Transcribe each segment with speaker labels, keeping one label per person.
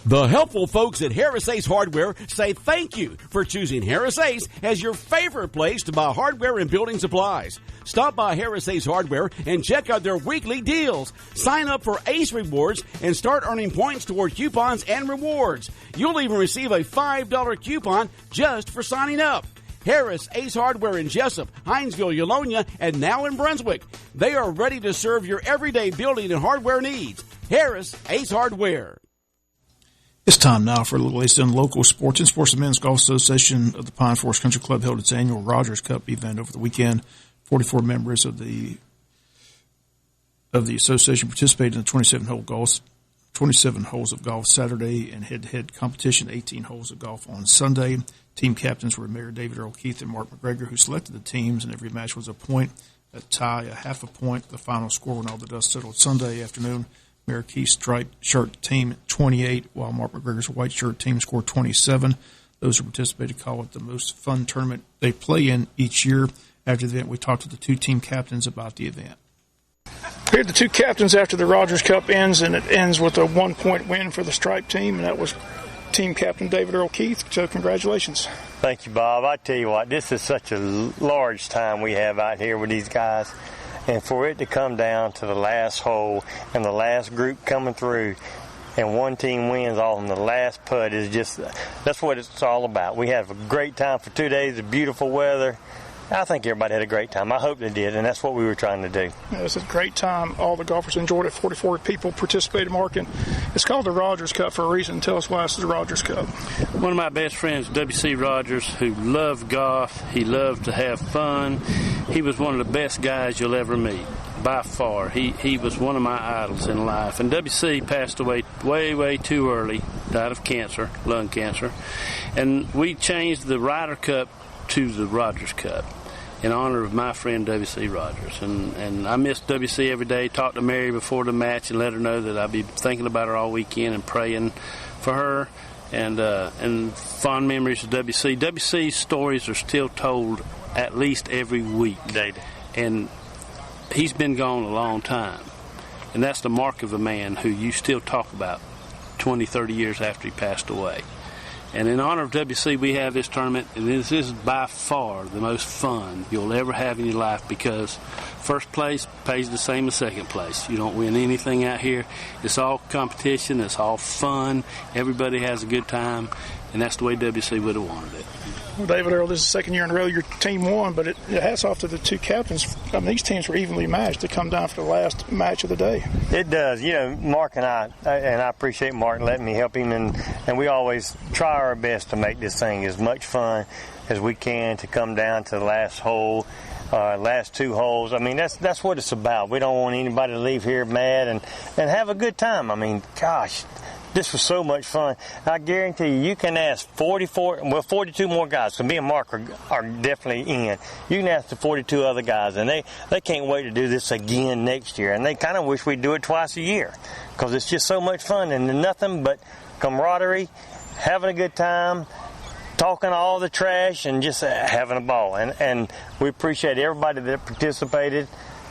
Speaker 1: The helpful folks at Harris Ace Hardware say thank you for choosing Harris Ace as your favorite place to buy hardware and building supplies. Stop by Harris Ace Hardware and check out their weekly deals. Sign up for Ace Rewards and start earning points toward coupons and rewards. You'll even receive a $5 coupon just for signing up. Harris Ace Hardware in Jesup, Hinesville, Eulonia, and now in Brunswick. They are ready to serve your everyday building and hardware needs. Harris Ace Hardware.
Speaker 2: It's time now for a little latest in local sports. In Sports and Men's Golf Association of the Pine Forest Country Club held its annual Rogers Cup event over the weekend. 44 members of the association participated in the 27 holes of golf Saturday and head-to-head competition, 18 holes of golf on Sunday. Team captains were Mayor David Earl Keith and Mark McGregor, who selected the teams, and every match was a point, a tie, a half a point. The final score when all the dust settled Sunday afternoon. Mayor Keith's striped shirt team 28, while Mark McGregor's white shirt team scored 27. Those who participated call it the most fun tournament they play in each year. After the event, we talked to the two team captains about the event.
Speaker 3: Here are the two captains after the Rogers Cup ends, and it ends with a 1-point win for the striped team, and that was team captain David Earl Keith. So congratulations.
Speaker 4: Thank you, Bob. I tell you what, this is such a large time we have out here with these guys. And for it to come down to the last hole and the last group coming through and one team wins on the last putt is just, that's what it's all about. We had a great time for 2 days of beautiful weather. I think everybody had a great time. I hope they did, and that's what we were trying to do.
Speaker 3: Yeah, it was a great time. All the golfers enjoyed it. 44 people participated, Mark, and it's called the Rogers Cup for a reason. Tell us why it's the Rogers Cup.
Speaker 5: One of my best friends, W.C. Rogers, who loved golf. He loved to have fun. He was one of the best guys you'll ever meet, by far. He was one of my idols in life. And W.C. passed away way too early, died of cancer, lung cancer. And we changed the Ryder Cup to the Rogers Cup in honor of my friend W.C. Rogers. And I miss W.C. every day. Talk to Mary before the match and let her know that I'll be thinking about her all weekend and praying for her. And fond memories of W.C. W.C.'s stories are still told at least every week. And he's been gone a long time. And that's the mark of a man who you still talk about 20, 30 years after he passed away. And in honor of WC, we have this tournament, and this is by far the most fun you'll ever have in your life because first place pays the same as second place. You don't win anything out here. It's all competition. It's all fun. Everybody has a good time, and that's the way WC would have wanted it.
Speaker 3: Well, David Earl, this is the second year in a row your team won, but it hats off to the two captains. I mean, these teams were evenly matched to come down for the last match of the day.
Speaker 4: It does. You know, Mark and I appreciate Mark letting me help him, and we always try our best to make this thing as much fun as we can to come down to the last hole, last two holes. I mean, that's what it's about. We don't want anybody to leave here mad and have a good time. I mean, gosh, this was so much fun. I guarantee you can ask 42 more guys. So me and Mark are definitely in. You can ask the 42 other guys, and they can't wait to do this again next year. And they kind of wish we'd do it twice a year because it's just so much fun and nothing but camaraderie, having a good time, talking all the trash, and just having a ball. And we appreciate everybody that participated.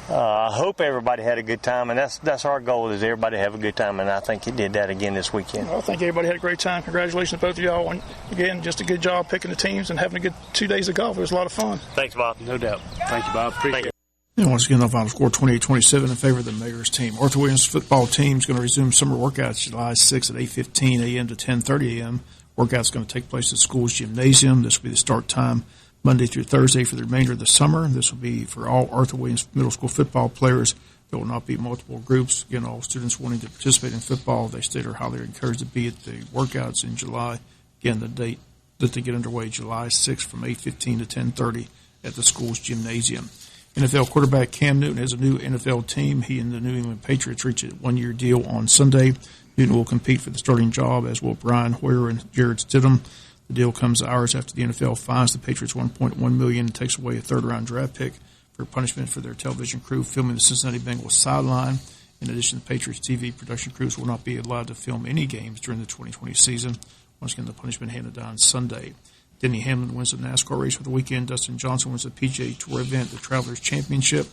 Speaker 4: I hope everybody had a good time, and that's our goal, is everybody have a good time, and I think he did that again this weekend.
Speaker 3: Well, I think everybody had a great time. Congratulations to both of y'all. And again, just a good job picking the teams and having a good 2 days of golf. It was a lot of fun.
Speaker 4: Thanks, Bob.
Speaker 5: No doubt. Thank you, Bob. Appreciate it.
Speaker 2: And once again, the final score 28-27 in favor of the Mayor's team. Arthur Williams football team is going to resume summer workouts July 6th at 8:15 a.m. to 10:30 a.m. Workouts going to take place at the school's gymnasium. This will be the start time Monday through Thursday for the remainder of the summer. This will be for all Arthur Williams Middle School football players. There will not be multiple groups. Again, all students wanting to participate in football, they state are highly encouraged to be at the workouts in July. Again, the date that they get underway, July 6th from 8:15 to 10:30 at the school's gymnasium. NFL quarterback Cam Newton has a new NFL team. He and the New England Patriots reach a one-year deal on Sunday. Newton will compete for the starting job, as will Brian Hoyer and Jared Stidham. The deal comes hours after the NFL fines the Patriots $1.1 million and takes away a third-round draft pick for punishment for their television crew filming the Cincinnati Bengals sideline. In addition, the Patriots TV production crews will not be allowed to film any games during the 2020 season. Once again, the punishment handed down Sunday. Denny Hamlin wins the NASCAR race for the weekend. Dustin Johnson wins the PGA Tour event, the Travelers Championship.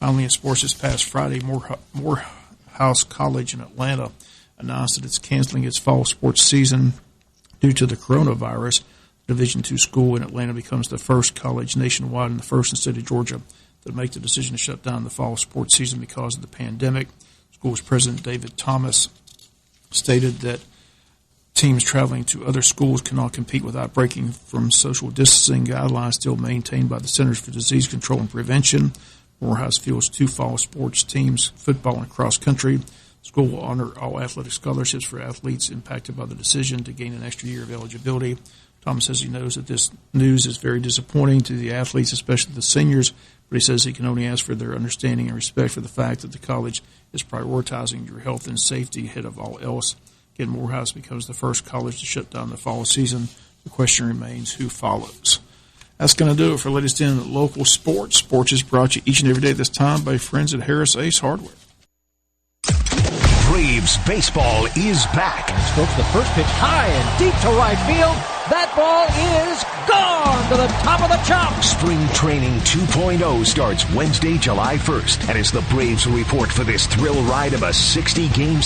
Speaker 2: Finally, in sports this past Friday, Morehouse College in Atlanta announced that it's canceling its fall sports season due to the coronavirus. Division II school in Atlanta becomes the first college nationwide and the first in the state of Georgia to make the decision to shut down the fall sports season because of the pandemic. School's president David Thomas stated that teams traveling to other schools cannot compete without breaking from social distancing guidelines still maintained by the Centers for Disease Control and Prevention. Morehouse fields 2 fall sports teams, football and cross country. The school will honor all athletic scholarships for athletes impacted by the decision to gain an extra year of eligibility. Thomas says he knows that this news is very disappointing to the athletes, especially the seniors, but he says he can only ask for their understanding and respect for the fact that the college is prioritizing your health and safety ahead of all else. Again, Morehouse becomes the first college to shut down the fall season. The question remains, who follows? That's going to do it for latest in local sports. Sports is brought to you each and every day this time by friends at Harris Ace Hardware.
Speaker 6: Braves baseball is back.
Speaker 7: Strokes the first pitch high and deep to right field. That ball is gone to the top of the chop.
Speaker 6: Spring Training 2.0 starts Wednesday, July 1st, and it's the Braves report for this thrill ride of a 60-game